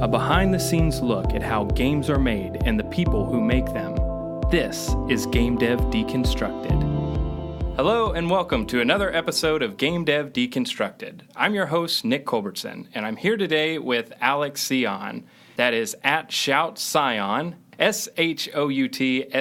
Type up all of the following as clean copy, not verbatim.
a behind-the-scenes look at how games are made and the people who make them. This is Game Dev Deconstructed. Hello and welcome to another episode of Game Dev Deconstructed. I'm your host, Nick Culbertson, and I'm here today with Alex Sian. That is at Shout Sian, ShoutsCion.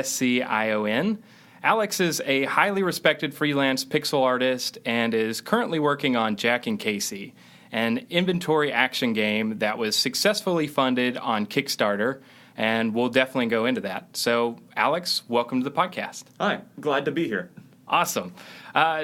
Alex is a highly respected freelance pixel artist and is currently working on Jack and Casie, an inventory action game that was successfully funded on Kickstarter, and we'll definitely go into that. So, Alex, welcome to the podcast. Hi, glad to be here. Awesome.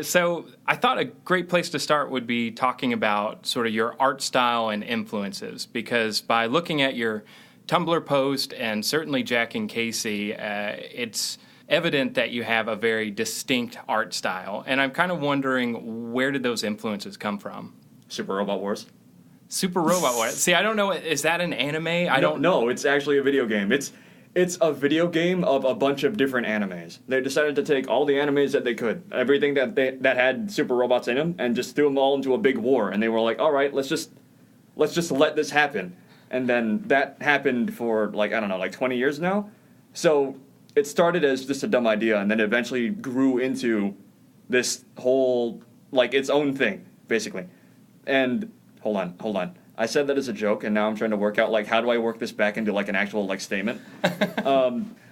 So I thought a great place to start would be talking about sort of your art style and influences, because by looking at your Tumblr post and certainly Jack and Casie, it's evident that you have a very distinct art style. And I'm kind of wondering, where did those influences come from? Super Robot Wars. Super Robot Wars. See, I don't know. Is that an anime? I don't know. It's actually a video game. It's a video game of a bunch of different animes. They decided to take all the animes that they could, everything that had super robots in them, and just threw them all into a big war. And they were like, all right, let's just let this happen. And then that happened for, 20 years now. So it started as just a dumb idea, and then eventually grew into this whole, its own thing, basically. And hold on. I said that as a joke, and now I'm trying to work out, how do I work this back into, an actual, statement?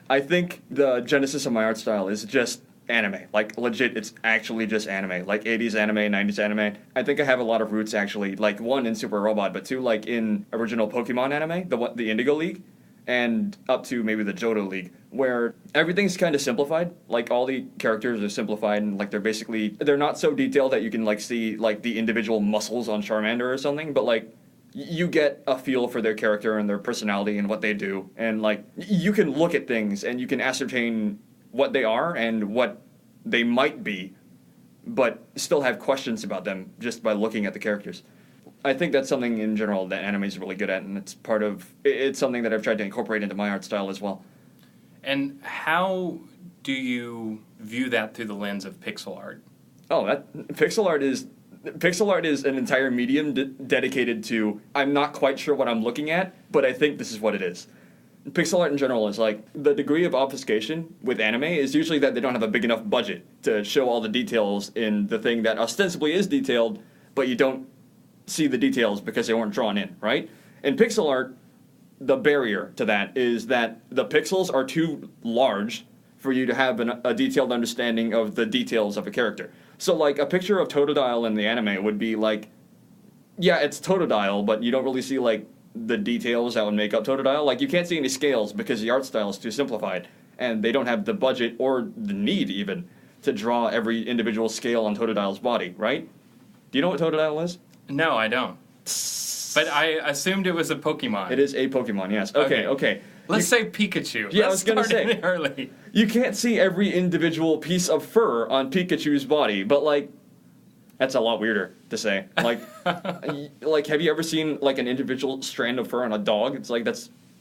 I think the genesis of my art style is just anime. Legit, it's actually just anime. 80s anime, 90s anime. I think I have a lot of roots, actually. One, in Super Robot, but two, in original Pokemon anime, the Indigo League, and up to maybe the Johto League, where everything's kind of simplified. All the characters are simplified, and they're not so detailed that you can see the individual muscles on Charmander or something, but you get a feel for their character and their personality and what they do, and you can look at things and you can ascertain what they are and what they might be, but still have questions about them just by looking at the characters. I think that's something in general that anime is really good at, and it's something that I've tried to incorporate into my art style as well. And how do you view that through the lens of pixel art? Pixel art is an entire medium dedicated to, I'm not quite sure what I'm looking at, but I think this is what it is. Pixel art in general is the degree of obfuscation with anime is usually that they don't have a big enough budget to show all the details in the thing that ostensibly is detailed, but you don't see the details because they weren't drawn in, right? In pixel art, the barrier to that is that the pixels are too large for you to have a detailed understanding of the details of a character. So, a picture of Totodile in the anime would be it's Totodile, but you don't really see, the details that would make up Totodile. You can't see any scales because the art style is too simplified, and they don't have the budget or the need, even, to draw every individual scale on Totodile's body, right? Do you know what Totodile is? No, I don't. But I assumed it was a Pokemon. It is a Pokemon, yes. Okay. Let's say Pikachu. Yeah, I was going to say. Early. You can't see every individual piece of fur on Pikachu's body, but, that's a lot weirder to say. Have you ever seen, an individual strand of fur on a dog? It's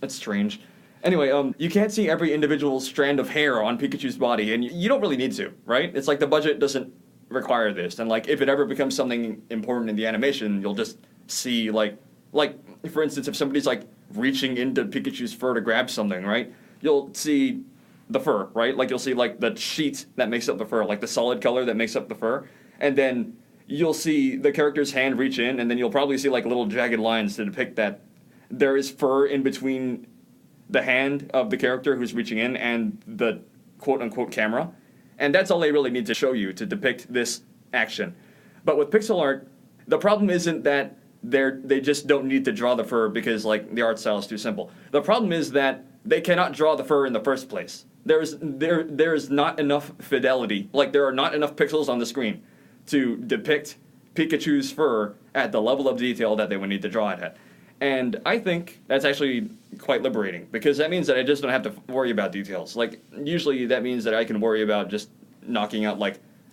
that's strange. Anyway, you can't see every individual strand of hair on Pikachu's body, and you don't really need to, right? It's the budget doesn't require this, and if it ever becomes something important in the animation, you'll just see for instance, if somebody's reaching into Pikachu's fur to grab something, right, you'll see the fur, right? You'll see the sheet that makes up the fur, the solid color that makes up the fur, and then you'll see the character's hand reach in, and then you'll probably see little jagged lines to depict that there is fur in between the hand of the character who's reaching in and the quote-unquote camera. And that's all they really need to show you to depict this action. But with pixel art, the problem isn't that they just don't need to draw the fur because the art style is too simple. The problem is that they cannot draw the fur in the first place. There is not enough fidelity. There are not enough pixels on the screen to depict Pikachu's fur at the level of detail that they would need to draw it at. And I think that's actually quite liberating, because that means that I just don't have to worry about details. Usually that means that I can worry about just knocking out,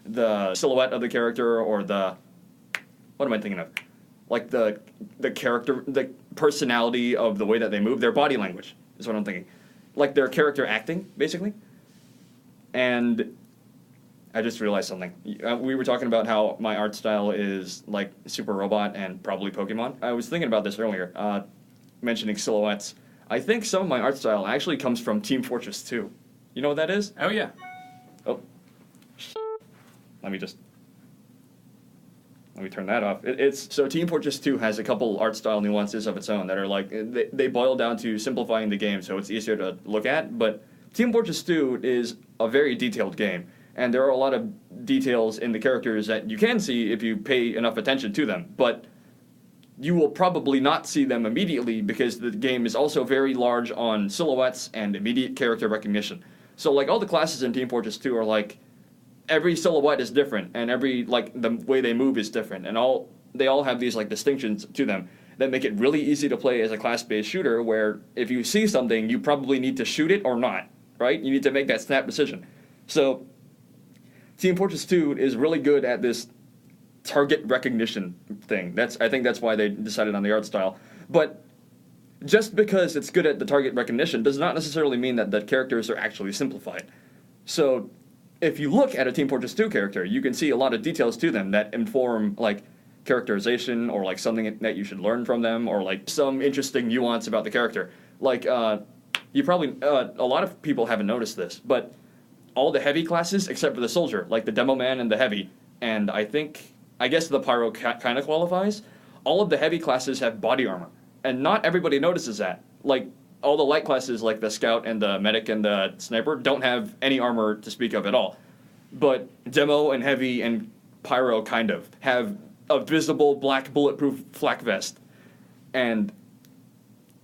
the silhouette of the character, or what am I thinking of? The character, the personality of the way that they move, their body language is what I'm thinking. Their character acting, basically. And I just realized something. We were talking about how my art style is Super Robot and probably Pokemon. I was thinking about this earlier. mentioning silhouettes, I think some of my art style actually comes from Team Fortress 2. You know what that is? Oh, yeah. Oh. Let me turn that off. So Team Fortress 2 has a couple art style nuances of its own that are like, they boil down to simplifying the game so it's easier to look at, but Team Fortress 2 is a very detailed game, and there are a lot of details in the characters that you can see if you pay enough attention to them, but you will probably not see them immediately because the game is also very large on silhouettes and immediate character recognition. So like all the classes in Team Fortress 2 are like, every silhouette is different, and every, like, the way they move is different, and they all have these, like, distinctions to them that make it really easy to play as a class-based shooter, where if you see something, you probably need to shoot it or not, right? You need to make that snap decision. So, Team Fortress 2 is really good at this target recognition thing. I think that's why they decided on the art style. But just because it's good at the target recognition does not necessarily mean that the characters are actually simplified. So, if you look at a Team Fortress 2 character, you can see a lot of details to them that inform, like, characterization, or, like, something that you should learn from them, or, like, some interesting nuance about the character. Like, you probably, a lot of people haven't noticed this, but all the heavy classes, except for the soldier, like the demo man and the heavy, and I guess the pyro kind of qualifies, all of the heavy classes have body armor, and not everybody notices that. Like, all the light classes, like the scout and the medic and the sniper, don't have any armor to speak of at all. But demo and heavy and pyro kind of have a visible black bulletproof flak vest. And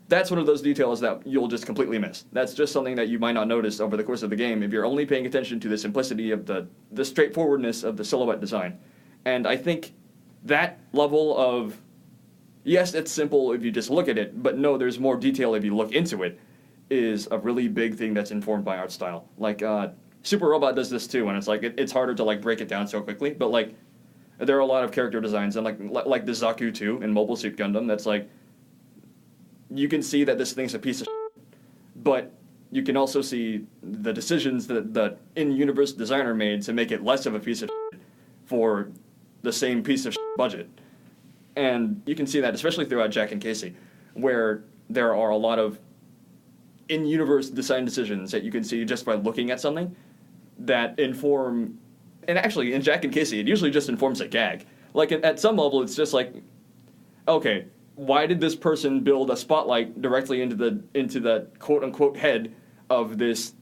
that's one of those details that you'll just completely miss. That's just something that you might not notice over the course of the game if you're only paying attention to the simplicity of the straightforwardness of the silhouette design. And I think that level of, yes, it's simple if you just look at it, but no, there's more detail if you look into it, is a really big thing that's informed by art style. Like, Super Robot does this too, and it's like, it's harder to, like, break it down so quickly, but, like, there are a lot of character designs, and, like the Zaku 2 in Mobile Suit Gundam, that's, like, you can see that this thing's a piece of shit, but you can also see the decisions that the in-universe designer made to make it less of a piece of shit for the same piece of shit budget. And you can see that especially throughout Jak and Casie, where there are a lot of in-universe design decisions that you can see just by looking at something that inform... And actually, in Jak and Casie, it usually just informs a gag. Like, at some level, it's just like, okay, why did this person build a spotlight directly into the quote-unquote head of this...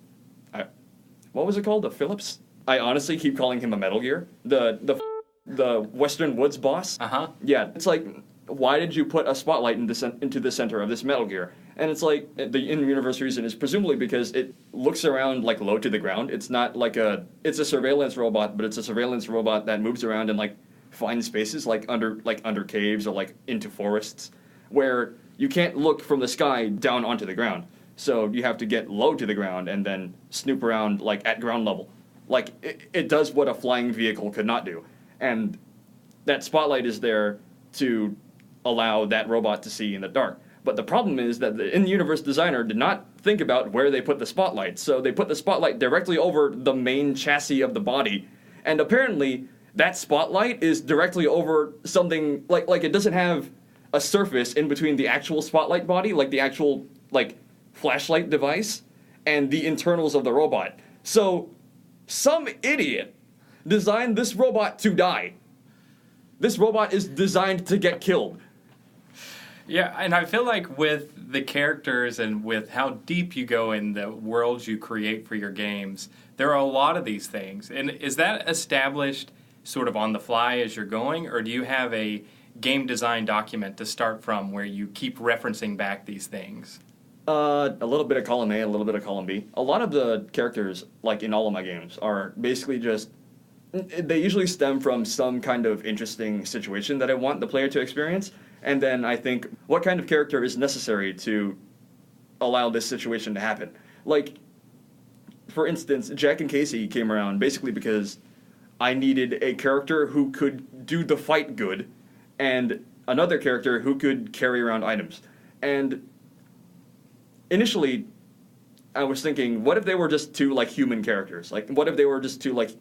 what was it called? The Phillips? I honestly keep calling him a Metal Gear. The Western Woods boss. Uh-huh. Yeah, it's like, why did you put a spotlight into the center of this Metal Gear? And it's like, the in-universe reason is presumably because it looks around, like, low to the ground. It's not like it's a surveillance robot, but it's a surveillance robot that moves around and, like, finds spaces, like under caves or, like, into forests, where you can't look from the sky down onto the ground. So you have to get low to the ground and then snoop around, like, at ground level. Like, it does what a flying vehicle could not do. And that spotlight is there to allow that robot to see in the dark. But the problem is that the in-universe designer did not think about where they put the spotlight. So they put the spotlight directly over the main chassis of the body. And apparently, that spotlight is directly over something, like it doesn't have a surface in between the actual spotlight body, like the actual, like, flashlight device, and the internals of the robot. So, some idiot designed this robot to die. This robot is designed to get killed. Yeah, and I feel like with the characters and with how deep you go in the worlds you create for your games, there are a lot of these things. And is that established sort of on the fly as you're going, or do you have a game design document to start from where you keep referencing back these things? A little bit of column A, a little bit of column B. A lot of the characters, like in all of my games, are basically just... They usually stem from some kind of interesting situation that I want the player to experience, and then I think, what kind of character is necessary to allow this situation to happen? Like, for instance, Jak and Casie came around basically because I needed a character who could do the fight good, and another character who could carry around items. And initially, I was thinking, what if they were just two, like, human characters? Like, what if they were just two, like,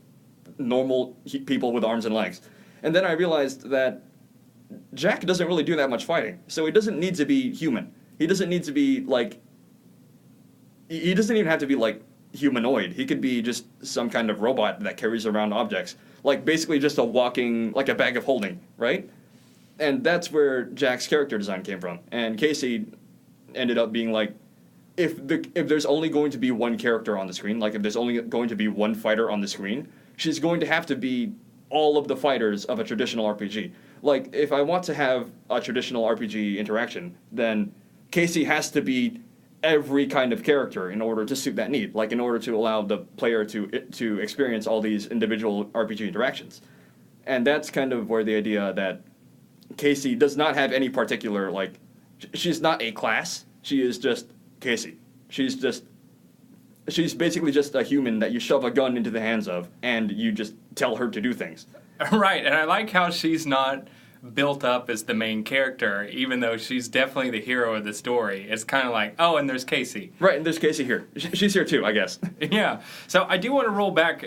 normal people with arms and legs? And then I realized that Jak doesn't really do that much fighting, so he doesn't need to be human. He doesn't need to be, like... He doesn't even have to be, like, humanoid. He could be just some kind of robot that carries around objects. Like, basically just a walking... like a bag of holding, right? And that's where Jack's character design came from. And Casie ended up being, like... If there's only going to be one character on the screen, like if there's only going to be one fighter on the screen, she's going to have to be all of the fighters of a traditional RPG. Like, if I want to have a traditional RPG interaction, then Casie has to be every kind of character in order to suit that need. Like, in order to allow the player to experience all these individual RPG interactions. And that's kind of where the idea that Casie does not have any particular, like... She's not a class. She is just... Casie. She's basically just a human that you shove a gun into the hands of, and you just tell her to do things. Right, and I like how she's not built up as the main character, even though she's definitely the hero of the story. It's kind of like, oh, and there's Casie. Right, and there's Casie here. She's here too, I guess. Yeah, so I do want to roll back,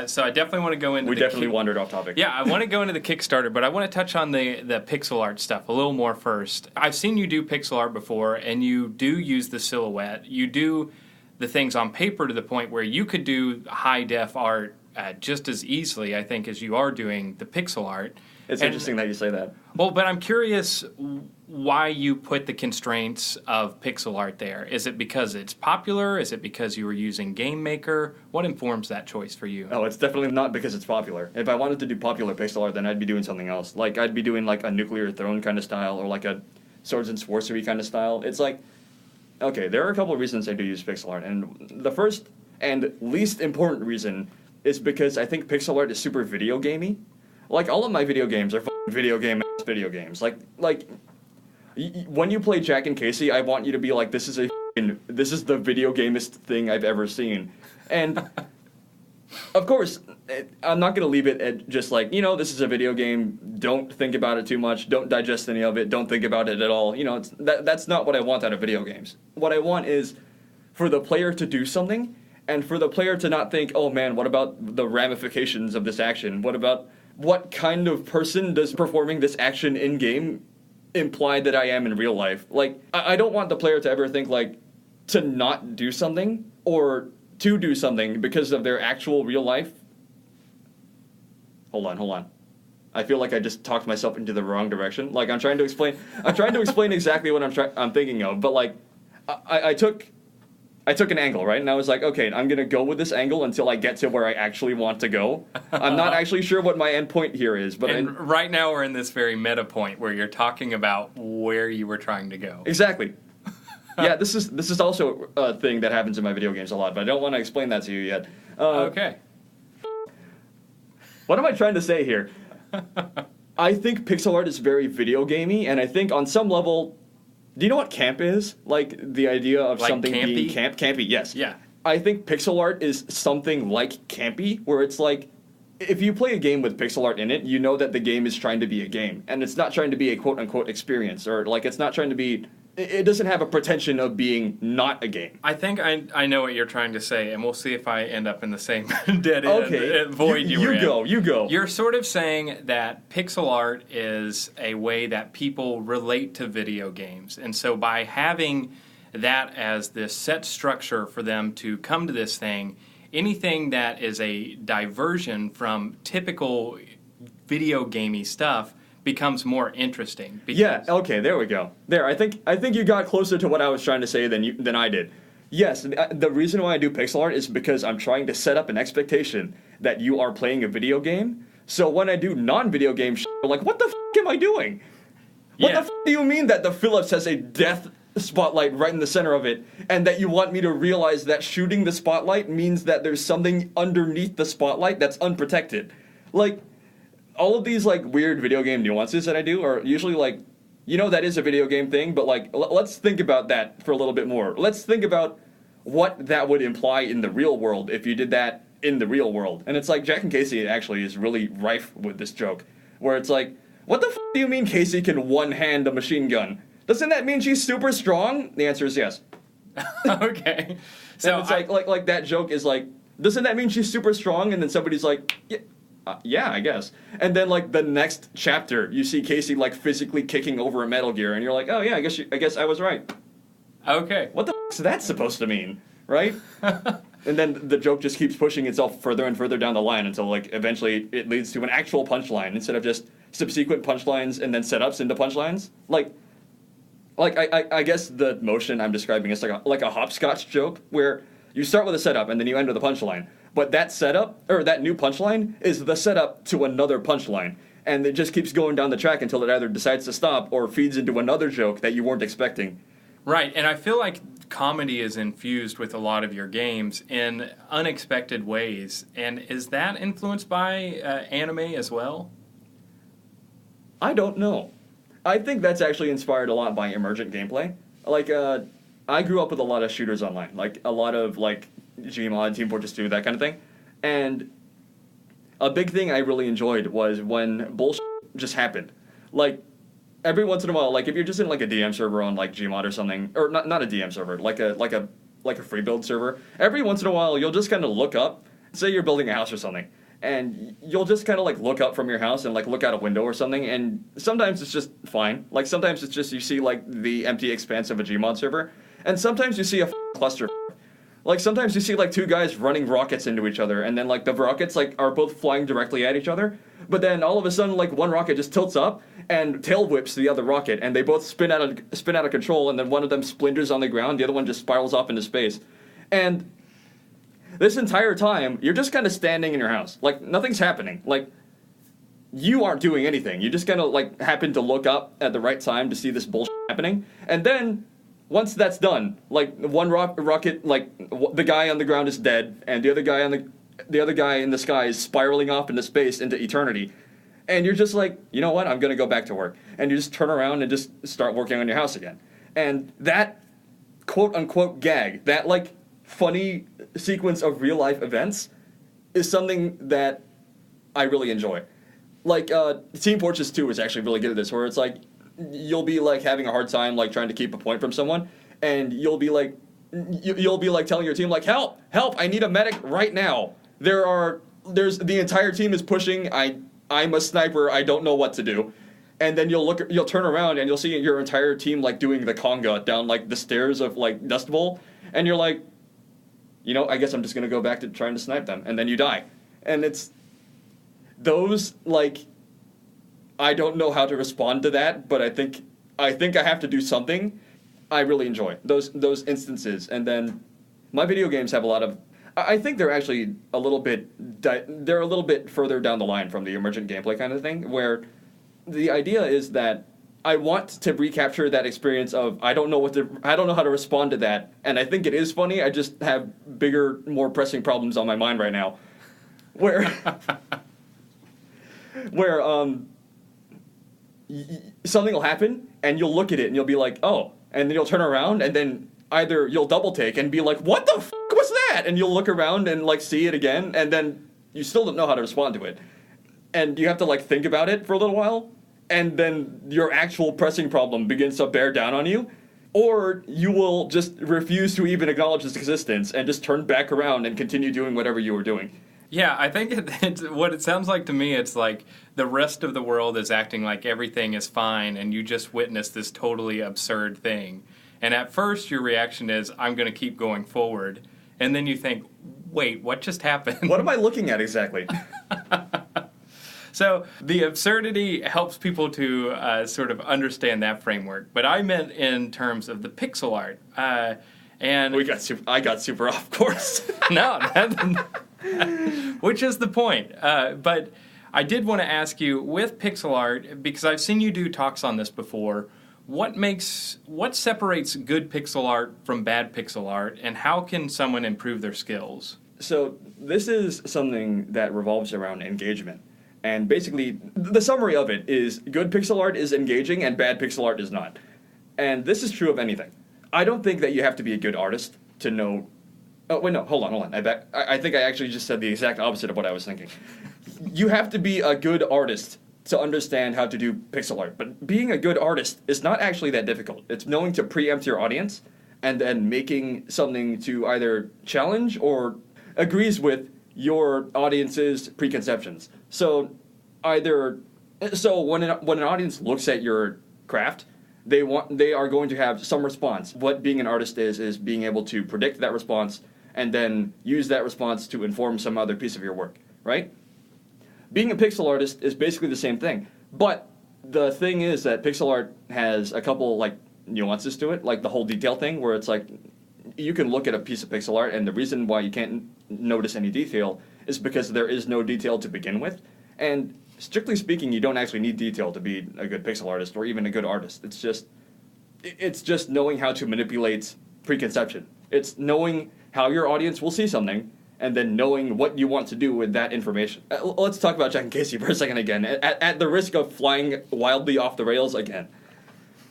so I definitely want to go into We definitely wandered off topic. Yeah, I want to go into the Kickstarter, but I want to touch on the pixel art stuff a little more first. I've seen you do pixel art before, and you do use the silhouette. You do the things on paper to the point where you could do high-def art just as easily, I think, as you are doing the pixel art. It's interesting that you say that. Well, but I'm curious why you put the constraints of pixel art there. Is it because it's popular? Is it because you were using Game Maker? What informs that choice for you? Oh, it's definitely not because it's popular. If I wanted to do popular pixel art, then I'd be doing something else. Like, I'd be doing, like, a Nuclear Throne kind of style, or, like, a Swords and Sorcery kind of style. It's like, okay, there are a couple of reasons I do use pixel art, and the first and least important reason is because I think pixel art is super video gamey. Like, all of my video games are video games. Like, when you play Jack and Casie, I want you to be like, this is the video gamest thing I've ever seen. And, of course, I'm not going to leave it at just like, this is a video game, don't think about it too much, don't digest any of it, don't think about it at all. That's not what I want out of video games. What I want is for the player to do something, and for the player to not think, oh man, what about the ramifications of this action? What kind of person does performing this action in-game imply that I am in real life? Like, I don't want the player to ever think, like, to not do something, or to do something because of their actual real life. Hold on. I feel like I just talked myself into the wrong direction. Like, I'm trying to explain exactly what I'm thinking of, but, like, I took an angle, right? And I was like, okay, I'm going to go with this angle until I get to where I actually want to go. I'm not actually sure what my end point here is. But right now we're in this very meta point where you're talking about where you were trying to go. Exactly. Yeah, this is also a thing that happens in my video games a lot, but I don't want to explain that to you yet. Okay. What am I trying to say here? I think pixel art is very video gamey, and I think on some level... Do you know what camp is? Like, the idea of like something campy? Being camp? Campy, yes. Yeah. I think pixel art is something like campy, where it's like, if you play a game with pixel art in it, you know that the game is trying to be a game. And it's not trying to be a quote-unquote experience, or, like, it's not trying to be... It doesn't have a pretension of being not a game. I think I know what you're trying to say, and we'll see if I end up in the same dead end void you were in. You go. You're sort of saying that pixel art is a way that people relate to video games. And so by having that as this set structure for them to come to this thing, anything that is a diversion from typical video gamey stuff becomes more interesting. Yeah, okay, there we go. There, I think you got closer to what I was trying to say than I did. Yes, the reason why I do pixel art is because I'm trying to set up an expectation that you are playing a video game. So when I do non-video game shit, you're like, what the f*** am I doing? What the f*** do you mean that the Philips has a death spotlight right in the center of it, and that you want me to realize that shooting the spotlight means that there's something underneath the spotlight that's unprotected? Like... all of these, like, weird video game nuances that I do are usually, like, that is a video game thing, but, like, let's think about that for a little bit more. Let's think about what that would imply in the real world if you did that in the real world. And it's like, Jack and Casie actually is really rife with this joke, where it's like, what the f*** do you mean Casie can one-hand a machine gun? Doesn't that mean she's super strong? The answer is yes. Okay. So and it's like that joke is like, doesn't that mean she's super strong? And then somebody's like, yeah, I guess. And then, like, the next chapter, you see Casie, like, physically kicking over a Metal Gear, and you're like, oh, yeah, I guess I was right. Okay. What the f*** is that supposed to mean, right? And then the joke just keeps pushing itself further and further down the line until, like, eventually it leads to an actual punchline instead of just subsequent punchlines and then setups into punchlines. I guess the motion I'm describing is like a hopscotch joke where you start with a setup and then you end with a punchline. But that setup, or that new punchline, is the setup to another punchline. And it just keeps going down the track until it either decides to stop or feeds into another joke that you weren't expecting. Right, and I feel like comedy is infused with a lot of your games in unexpected ways. And is that influenced by anime as well? I don't know. I think that's actually inspired a lot by Emergent gameplay. Like, I grew up with a lot of shooters online. Like, a lot of, like, Gmod, Team Fortress 2, that kind of thing. And a big thing I really enjoyed was when bullshit just happened. Like, every once in a while, like, if you're just in, like, a DM server on, like, Gmod or something, or not a DM server, like a free build server, every once in a while, you'll just kind of look up, say you're building a house or something, and you'll just kind of, like, look up from your house and, like, look out a window or something, and sometimes it's just fine. Like, sometimes it's just you see, like, the empty expanse of a Gmod server, and sometimes you see a cluster. Like, sometimes you see, like, two guys running rockets into each other, and then, like, the rockets, like, are both flying directly at each other, but then all of a sudden, like, one rocket just tilts up and tail whips the other rocket, and they both spin out of control, and then one of them splinters on the ground, the other one just spirals off into space. And this entire time, you're just kind of standing in your house. Like, nothing's happening. Like, you aren't doing anything. You just kind of, like, happen to look up at the right time to see this bullshit happening, and then once that's done, like, one rocket, like, the guy on the ground is dead, and the other guy in the sky is spiraling off into space, into eternity. And you're just like, you know what, I'm going to go back to work. And you just turn around and just start working on your house again. And that quote-unquote gag, that, like, funny sequence of real-life events is something that I really enjoy. Like, Team Fortress 2 is actually really good at this, where it's like, you'll be, like, having a hard time, like, trying to keep a point from someone, and you'll be like telling your team, like, help, I need a medic right now. The entire team is pushing, I'm a sniper, I don't know what to do. And then you'll turn around and you'll see your entire team, like, doing the conga down, like, the stairs of, like, Dust Bowl, and you're like, you know, I guess I'm just gonna go back to trying to snipe them, and then you die. And it's those, like, I don't know how to respond to that, but I think I have to do something. I really enjoy those instances. And then my video games have a lot of, I think they're actually a little bit further down the line from the Emergent gameplay kind of thing, where the idea is that I want to recapture that experience of I don't know how to respond to that, and I think it is funny. I just have bigger, more pressing problems on my mind right now, where something will happen, and you'll look at it, and you'll be like, oh, and then you'll turn around, and then either you'll double take and be like, what the f*** was that? And you'll look around and, like, see it again, and then you still don't know how to respond to it. And you have to, like, think about it for a little while, and then your actual pressing problem begins to bear down on you, or you will just refuse to even acknowledge its existence and just turn back around and continue doing whatever you were doing. Yeah, I think it's what it sounds like to me, it's like the rest of the world is acting like everything is fine, and you just witnessed this totally absurd thing. And at first, your reaction is, I'm going to keep going forward. And then you think, wait, what just happened? What am I looking at exactly? So the absurdity helps people to sort of understand that framework. But I meant in terms of the pixel art. And I got super off course. No, which is the point. But I did want to ask you, with pixel art, because I've seen you do talks on this before, what separates good pixel art from bad pixel art, and how can someone improve their skills? So this is something that revolves around engagement. And basically, the summary of it is good pixel art is engaging and bad pixel art is not. And this is true of anything. I don't think that you have to be a good artist to know... Oh, wait, no, hold on. I think I actually just said the exact opposite of what I was thinking. You have to be a good artist to understand how to do pixel art. But being a good artist is not actually that difficult. It's knowing to preempt your audience and then making something to either challenge or agrees with your audience's preconceptions. So when an audience looks at your craft, They are going to have some response. What being an artist is being able to predict that response and then use that response to inform some other piece of your work, right? Being a pixel artist is basically the same thing. But the thing is that pixel art has a couple like nuances to it, like the whole detail thing, where it's like you can look at a piece of pixel art and the reason why you can't notice any detail is because there is no detail to begin with. And strictly speaking, you don't actually need detail to be a good pixel artist or even a good artist. It's just knowing how to manipulate preconception. It's knowing how your audience will see something and then knowing what you want to do with that information. Let's talk about Jack and Casie for a second again, at the risk of flying wildly off the rails again.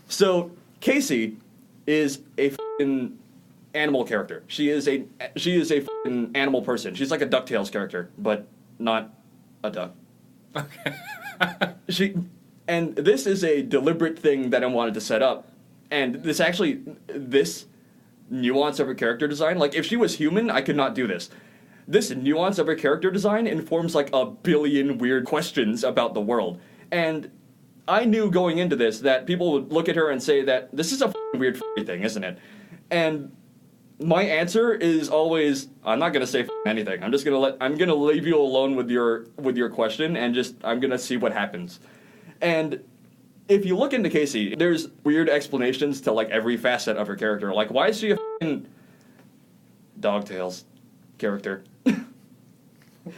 So Casie is a f***ing animal character. She is a f***ing animal person. She's like a DuckTales character, but not a duck. Okay. And this is a deliberate thing that I wanted to set up. And this nuance of her character design, like if she was human, I could not do this. This nuance of her character design informs like a billion weird questions about the world. And I knew going into this that people would look at her and say that this is a weird thing, isn't it? And my answer is always, I'm not gonna say anything. I'm gonna leave you alone with your question and I'm gonna see what happens. And if you look into Casie, there's weird explanations to like every facet of her character. Like, why is she a DuckTales character?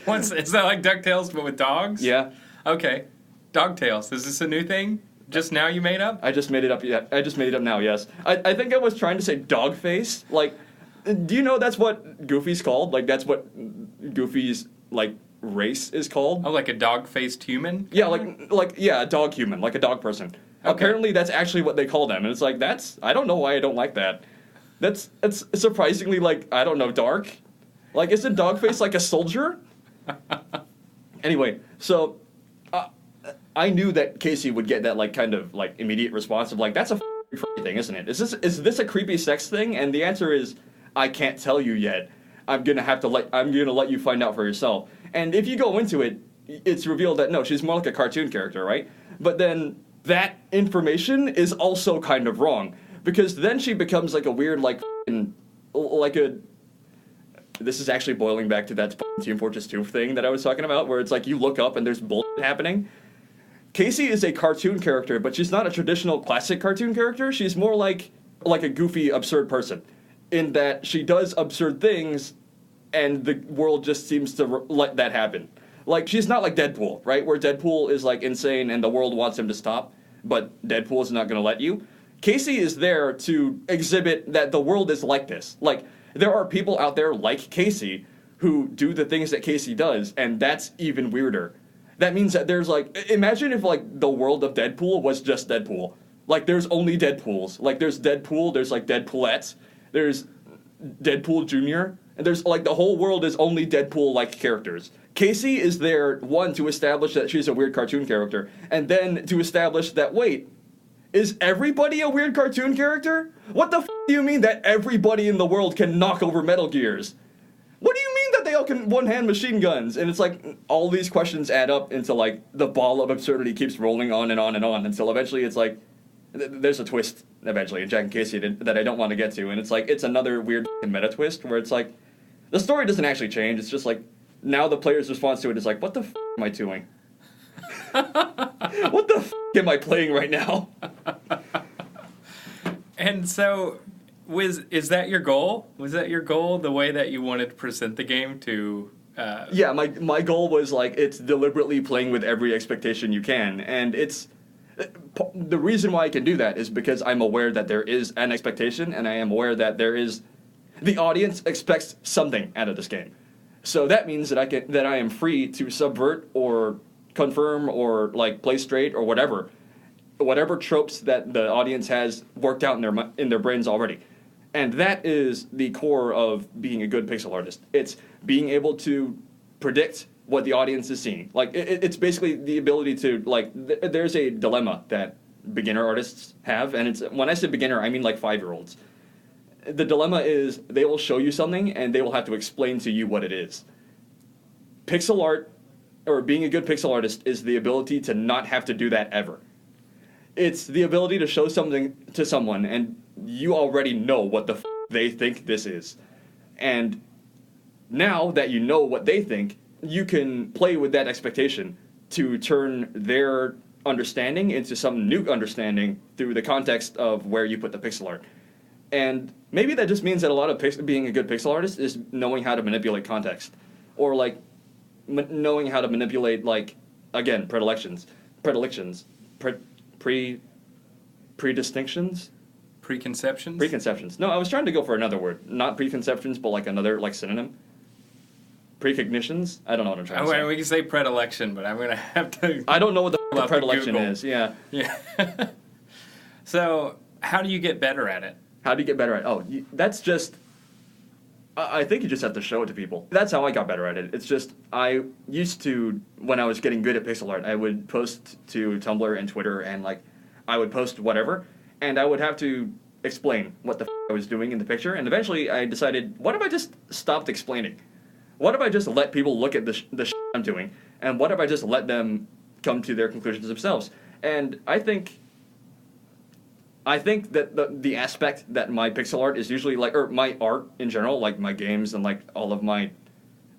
Is that like DuckTales but with dogs? Yeah. Okay. DuckTales. Is this a new thing? Just now you made up? I just made it up. Yeah, I just made it up now. Yes. I think I was trying to say dog face. Like, do you know that's what Goofy's called? Like, that's what Goofy's like race is called. Oh, like a dog-faced human? Yeah, a dog human, like a dog person. Okay. Apparently, that's actually what they call them, and it's like I don't know why I don't like that. It's surprisingly like I don't know, dark. Like, is a dog face like a soldier? Anyway, so. I knew that Casie would get that like kind of like immediate response of like that's a thing, isn't it? Is this a creepy sex thing? And the answer is I can't tell you yet. I'm gonna let you find out for yourself. And if you go into it, it's revealed that no, she's more like a cartoon character, right? But then that information is also kind of wrong because then she becomes like a weird This is actually boiling back to that Team Fortress 2 thing that I was talking about, where it's like you look up and there's bullshit happening. Casie is a cartoon character, but she's not a traditional classic cartoon character. She's more like a goofy, absurd person, in that she does absurd things, and the world just seems to let that happen. Like, she's not like Deadpool, right? Where Deadpool is like insane and the world wants him to stop, but Deadpool is not going to let you. Casie is there to exhibit that the world is like this. Like, there are people out there like Casie who do the things that Casie does, and that's even weirder. That means that there's like, imagine if like the world of Deadpool was just Deadpool. Like there's only Deadpools. Like there's Deadpool, there's like Deadpoolettes, there's Deadpool Jr., and there's like the whole world is only Deadpool-like characters. Casie is there, one, to establish that she's a weird cartoon character, and then to establish that, wait, is everybody a weird cartoon character? What the do you mean that everybody in the world can knock over Metal Gears? What do you mean that they all can one-hand machine guns? And it's like, all these questions add up into like, the ball of absurdity keeps rolling on and on and on, until eventually it's like, there's a twist, eventually, in Jack and Casie that I don't want to get to, and it's like, it's another weird meta twist, where it's like, the story doesn't actually change, it's just like, now the player's response to it is like, what the am I doing? What the am I playing right now? And so, is that your goal? Was that your goal, the way that you wanted to present the game to... Yeah, my goal was, like, it's deliberately playing with every expectation you can, and it's... The reason why I can do that is because I'm aware that there is an expectation, and I am aware that there is... The audience expects something out of this game. So that means that I am free to subvert or confirm or, like, play straight or whatever tropes that the audience has worked out in their brains already. And that is the core of being a good pixel artist. It's being able to predict what the audience is seeing. Like, it's basically the ability to, like, there's a dilemma that beginner artists have, and when I say beginner, I mean like 5-year-olds. The dilemma is they will show you something, and they will have to explain to you what it is. Pixel art, or being a good pixel artist, is the ability to not have to do that ever. It's the ability to show something to someone, and you already know what the they think this is. And now that you know what they think, you can play with that expectation to turn their understanding into some new understanding through the context of where you put the pixel art. And maybe that just means that a lot of being a good pixel artist is knowing how to manipulate context. Or, like, knowing how to manipulate, like, again, predilections, predistinctions, preconceptions. No, I was trying to go for another word, not preconceptions, but like another like synonym. Precognitions. I don't know what I'm trying to say. We can say predilection, but I'm gonna have to. I don't know what the predilection is. Yeah. Yeah. So, how do you get better at it? How do you get better at it? Oh, that's just. I think you just have to show it to people. That's how I got better at it. It's just, I used to, when I was getting good at pixel art, I would post to Tumblr and Twitter, and like, I would post whatever, and I would have to explain what the I was doing in the picture, and eventually I decided, what if I just stopped explaining? What if I just let people look at the I'm doing, and what if I just let them come to their conclusions themselves? And I think that the aspect that my pixel art is usually like, or my art in general, like my games and like all of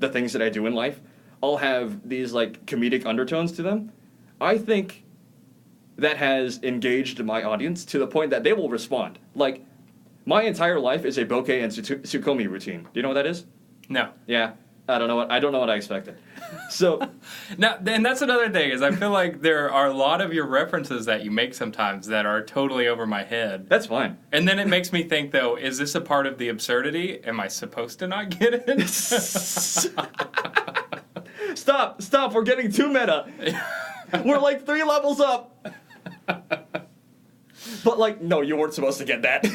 the things that I do in life, all have these like comedic undertones to them. I think that has engaged my audience to the point that they will respond. Like, my entire life is a bokeh and Tsukomi routine. Do you know what that is? No. Yeah. I don't know what I expected. So now, and that's another thing, is I feel like there are a lot of your references that you make sometimes that are totally over my head. That's fine. And then it makes me think, though, is this a part of the absurdity? Am I supposed to not get it? Stop, we're getting too meta. We're like 3 levels up. But like, no, you weren't supposed to get that.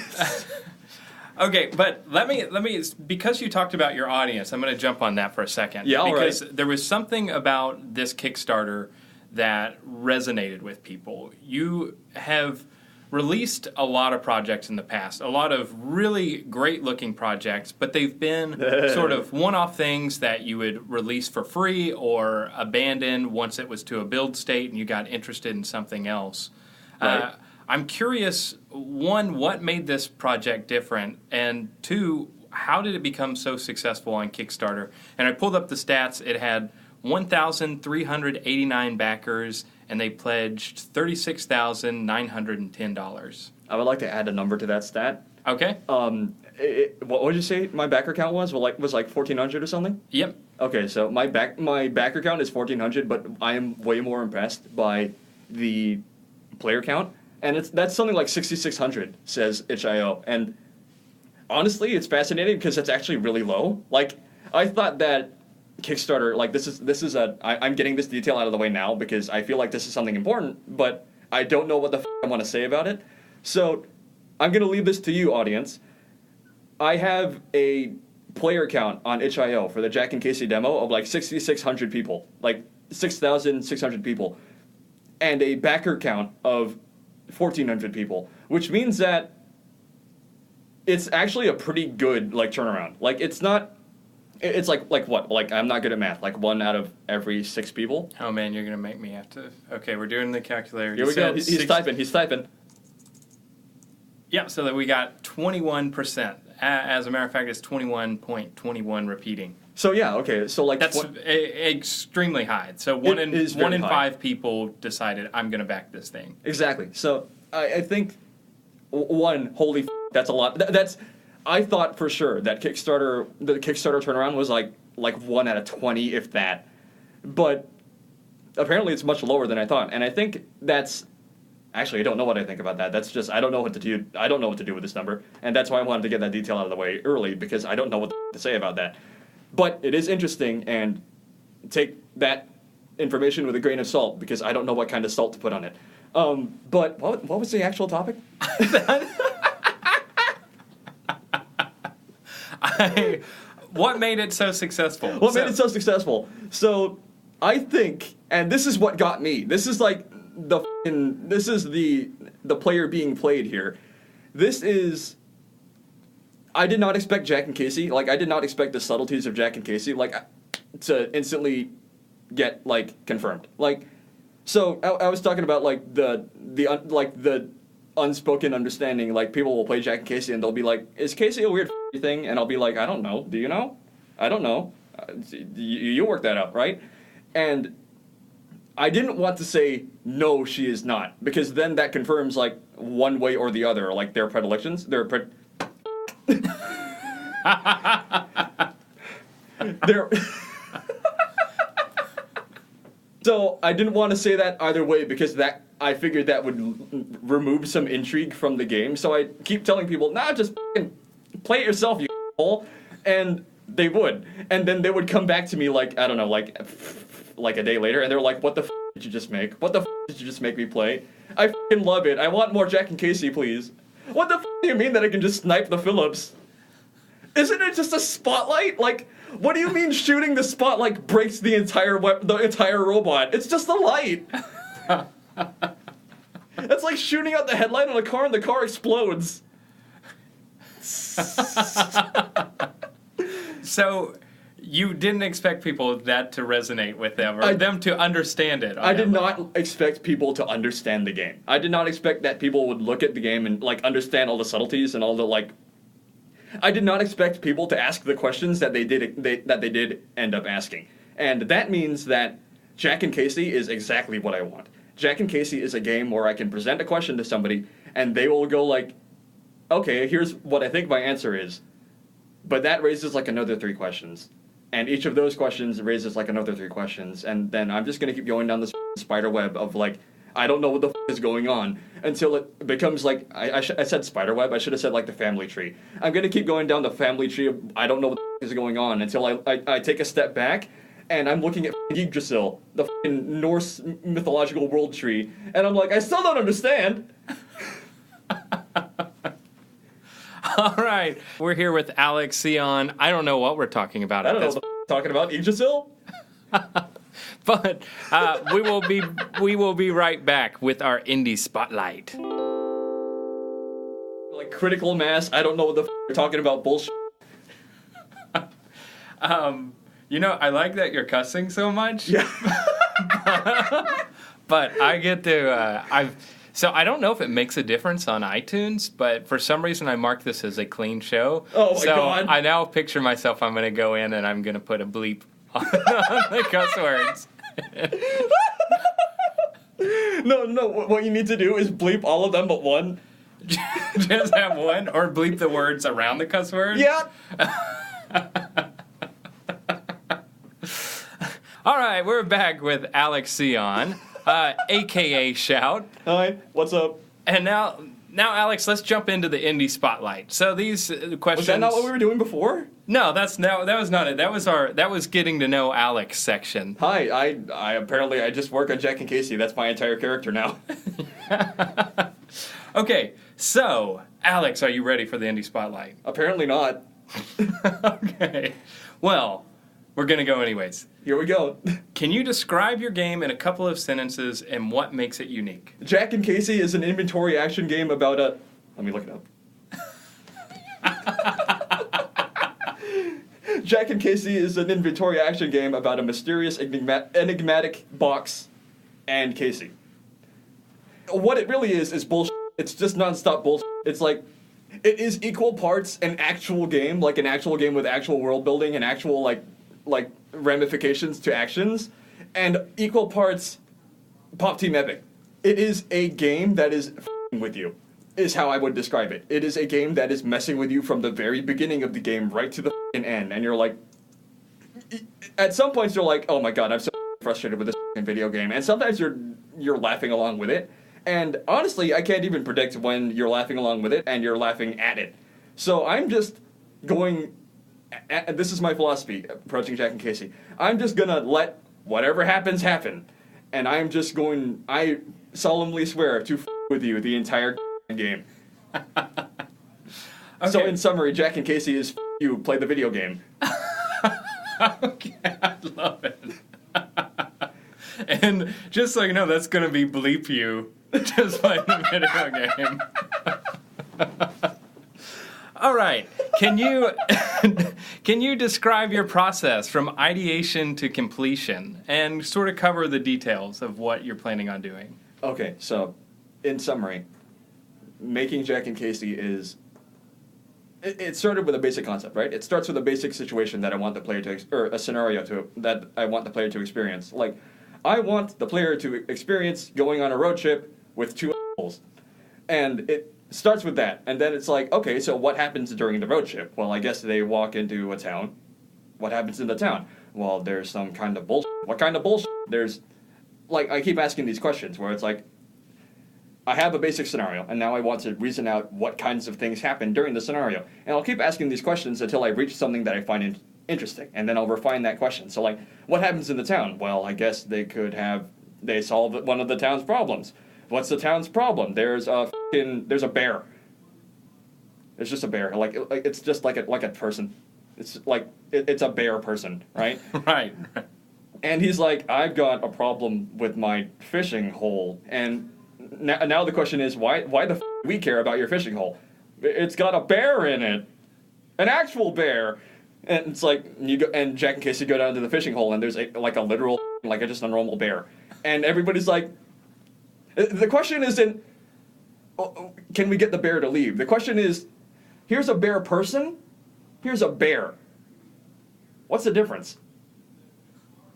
Okay, but let me, because you talked about your audience, I'm going to jump on that for a second. Yeah, all right. Because there was something about this Kickstarter that resonated with people. You have released a lot of projects in the past, a lot of really great-looking projects, but they've been sort of one-off things that you would release for free or abandon once it was to a build state and you got interested in something else. Right. I'm curious, one, what made this project different, and two, how did it become so successful on Kickstarter? And I pulled up the stats. It had 1,389 backers, and they pledged $36,910. I would like to add a number to that stat. Okay. What would you say my backer count was? Well, was like 1,400 or something? Yep. Okay, so my backer count is 1,400, but I am way more impressed by the player count. And that's something like 6,600, says itch.io. And honestly, it's fascinating because it's actually really low. Like, I thought that Kickstarter, like, I'm getting this detail out of the way now because I feel like this is something important, but I don't know what the I want to say about it. So I'm going to leave this to you, audience. I have a player count on itch.io for the Jack and Casie demo of like 6,600 people, like 6,600 people, and a backer count of 1,400 people, which means that it's actually a pretty good like turnaround. Like, it's not, it's like what? Like, I'm not good at math. Like 1 out of every 6 people. Oh man, you're gonna make me have to. Okay, we're doing the calculator. Here we go. He's typing. Yeah, so that we got 21%. As a matter of fact, it's 21.21 repeating. So yeah, okay. So like that's extremely high. So one in 5 people decided, I'm going to back this thing. Exactly. So I think holy that's a lot. I thought for sure that the Kickstarter turnaround was like 1 out of 20, if that. But apparently it's much lower than I thought, and I think that's. Actually, I don't know what I think about that. That's just, I don't know what to do. I don't know what to do with this number, and that's why I wanted to get that detail out of the way early, because I don't know what to say about that. But it is interesting, and take that information with a grain of salt, because I don't know what kind of salt to put on it. But what was the actual topic? What made it so successful? What made it so successful? So I think, and this is what got me. This is like this is the player being played here. This is. I did not expect Jack and Casie. Like, I did not expect the subtleties of Jack and Casie, like, to instantly get like confirmed. Like, So I was talking about like the unspoken understanding. Like people will play Jack and Casie and they'll be like, "Is Casie a weird thing?" And I'll be like, "I don't know. Do you know? I don't know. You work that out, right?" And I didn't want to say no, she is not, because then that confirms like one way or the other, like their predilections. Their So I didn't want to say that either way because that I figured that would remove some intrigue from the game. So I keep telling people, "Nah, just play it yourself, you asshole," and they would, and then they would come back to me like I don't know, like a day later, and they're like, "What the did you just make? What the did you just make me play? I love it. I want more Jack and Casie, please." What the do you mean that I can just snipe the Phillips? Isn't it just a spotlight? Like, what do you mean shooting the spotlight breaks the entire robot? It's just a light. That's like shooting out the headlight on a car and the car explodes. So, you didn't expect people that to resonate with them, or them to understand it. I did not expect people to understand the game. I did not expect that people would look at the game and like understand all the subtleties and all the like. I did not expect people to ask the questions that they did end up asking, and that means that Jack and Casie is exactly what I want. Jack and Casie is a game where I can present a question to somebody and they will go like, "Okay, here's what I think my answer is," but that raises like another 3 questions. And each of those questions raises like another 3 questions, and then I'm just gonna keep going down this spider web of like, I don't know what the is going on until it becomes like I said spider web. I should have said like the family tree. I'm gonna keep going down the family tree of I don't know what the is going on until I take a step back and I'm looking at Yggdrasil, the Norse mythological world tree, and I'm like, I still don't understand. All right, we're here with Alex, Sian. I don't know what we're talking about. I don't know what talking about Yggdrasil. But we will be right back with our indie spotlight. Like critical mass. I don't know what the you're talking about. Bullshit. You know, I like that you're cussing so much. Yeah. But I get to So I don't know if it makes a difference on iTunes, but for some reason I marked this as a clean show. Oh my God. I now picture myself, I'm going to go in and I'm going to put a bleep on the cuss words. No, what you need to do is bleep all of them but one. Just have one, or bleep the words around the cuss word? Yeah. All right, we're back with Alex Sian, a.k.a. Shout. Hi, what's up? And now, Alex, let's jump into the indie spotlight. So these questions. Was that not what we were doing before? No, that was not it. That was getting to know Alex section. Hi, I apparently I just work on Jack and Casie. That's my entire character now. Okay, so Alex, are you ready for the indie spotlight? Apparently not. Okay, well, we're gonna go anyways. Here we go. Can you describe your game in a couple of sentences and what makes it unique? Jack and Casie is an inventory action game about a... Let me look it up. Jack and Casie is an inventory action game about a mysterious, enigmatic box and Casie. What it really is bullshit. It's just non-stop bullshit. It's like, it is equal parts an actual game, like an actual game with actual world building and actual, like ramifications to actions, and equal parts Pop Team Epic. It is a game that is f***ing with you, is how I would describe it. It is a game that is messing with you from the very beginning of the game right to the f***ing end, and you're like... At some points you're like, oh my god, I'm so frustrated with this f***ing video game, and sometimes you're laughing along with it, and honestly, I can't even predict when you're laughing along with it and you're laughing at it. So I'm just going... This is my philosophy approaching Jack and Casie. I'm just gonna let whatever happens happen, and I'm just going. I solemnly swear to with you the entire game. Okay. So in summary, Jack and Casie is you play the video game. Okay, I love it. And just so you know, that's gonna be bleep you just playing the video game. All right. Can you can you describe your process from ideation to completion and sort of cover the details of what you're planning on doing? Okay, so in summary, making Jack and Casie is it started with a basic concept, right? It starts with a basic situation that I want the player to or a scenario that I want the player to experience. Like, I want the player to experience going on a road trip with two assholes. And it starts with that. And then it's like, okay, so what happens during the road trip? Well, I guess they walk into a town. What happens in the town? Well, there's some kind of bullshit. What kind of bullshit? There's, like, I keep asking these questions where it's like, I have a basic scenario, and now I want to reason out what kinds of things happen during the scenario. And I'll keep asking these questions until I reach something that I find interesting, and then I'll refine that question. So, like, what happens in the town? Well, I guess they solve one of the town's problems. What's the town's problem? There's a bear. It's just a bear. Like it's just like a person. It's like it's a bear person, right? Right. And he's like, I've got a problem with my fishing hole, and now the question is, why the do we care about your fishing hole? It's got a bear in it, an actual bear. And it's like and Jack and Casie go down to the fishing hole, and there's a literal just a normal bear, and everybody's like, the question isn't, can we get the bear to leave? The question is, here's a bear person, here's a bear. What's the difference?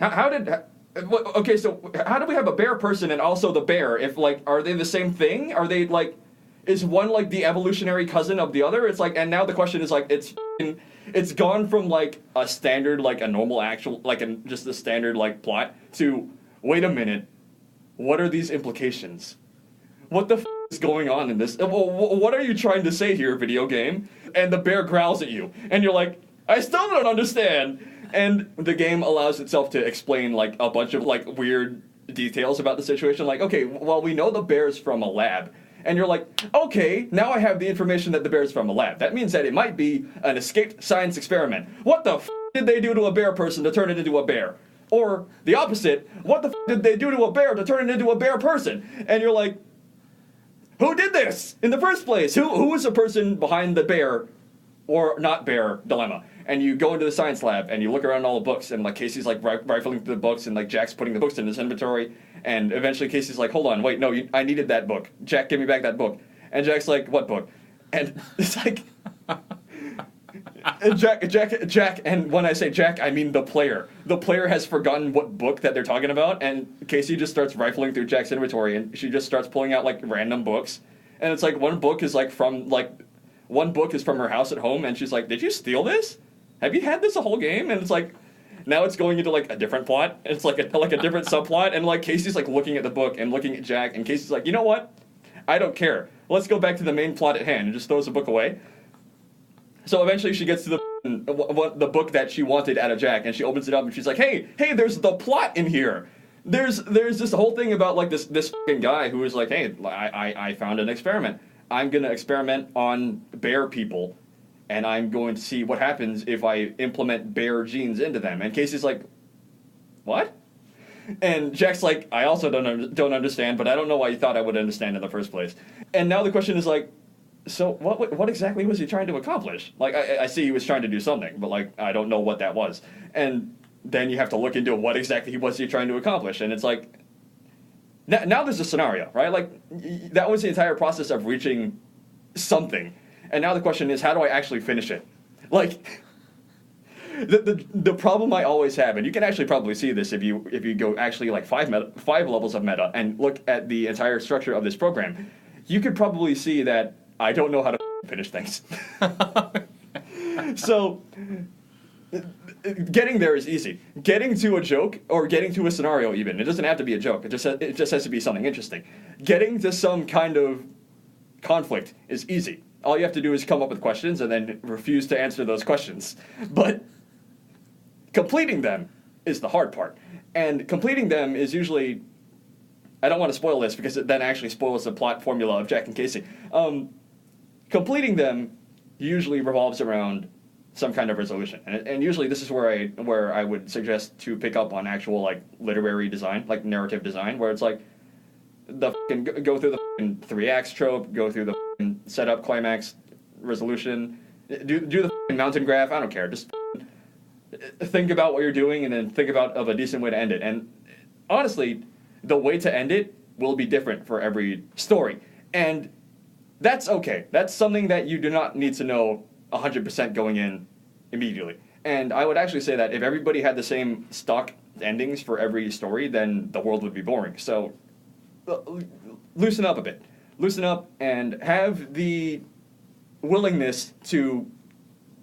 Okay, so how do we have a bear person and also the bear? If are they the same thing? Are they is one the evolutionary cousin of the other? It's and now the question is it's gone from a standard a normal actual just a standard plot to wait a minute, what are these implications? What the is going on in this? What are you trying to say here, video game? And the bear growls at you, and you're like, I still don't understand. And the game allows itself to explain a bunch of weird details about the situation. Okay, well, we know the bear's from a lab. And you're like, okay, now I have the information that the bear's from a lab. That means that it might be an escaped science experiment. What the did they do to a bear person to turn it into a bear? Or the opposite, what the did they do to a bear to turn it into a bear person? And you're like, who did this in the first place? Who is the person behind the bear or not bear dilemma? And you go into the science lab, and you look around all the books, and Casey's rifling through the books, and Jack's putting the books in his inventory, and eventually Casey's like, hold on, wait, no, I needed that book. Jack, give me back that book. And Jack's like, what book? And it's Jack, and when I say Jack, I mean the player. The player has forgotten what book that they're talking about, and Casie just starts rifling through Jack's inventory, and she just starts pulling out random books, and it's one book is one book is from her house at home, and she's like, did you steal this? Have you had this a whole game? And it's now it's going into a different plot. It's a different subplot, and Casey's looking at the book and looking at Jack, and Casey's like, you know what? I don't care. Let's go back to the main plot at hand, and just throws the book away. So eventually she gets to the book that she wanted out of Jack, and she opens it up, and she's like, hey, there's the plot in here. There's this whole thing about this fucking guy who is hey, I found an experiment. I'm gonna experiment on bear people, and I'm going to see what happens if I implement bear genes into them. And Casey's like, what? And Jack's like, I also don't understand, but I don't know why you thought I would understand in the first place. And now the question is so what exactly was he trying to accomplish? I see he was trying to do something, but I don't know what that was. And then you have to look into what exactly was he trying to accomplish. And it's now there's a scenario, right? That was the entire process of reaching something. And now the question is, how do I actually finish it? The problem I always have, and you can actually probably see this if you go actually 5 levels of meta and look at the entire structure of this program, you could probably see that I don't know how to finish things. So getting there is easy. Getting to a joke or getting to a scenario, even it doesn't have to be a joke. It just has to be something interesting. Getting to some kind of conflict is easy. All you have to do is come up with questions and then refuse to answer those questions. But completing them is the hard part. And completing them is usually, I don't want to spoil this because it then actually spoils the plot formula of Jack and Casie. Completing them usually revolves around some kind of resolution. And usually this is where I would suggest to pick up on actual literary design, narrative design, where it's go through the 3 acts trope, go through the setup, climax, resolution, Do the f***ing mountain graph. I don't care. Just think about what you're doing and then think about of a decent way to end it. And honestly, the way to end it will be different for every story. And that's okay. That's something that you do not need to know 100% going in immediately. And I would actually say that if everybody had the same stock endings for every story, then the world would be boring. So loosen up a bit. Loosen up and have the willingness to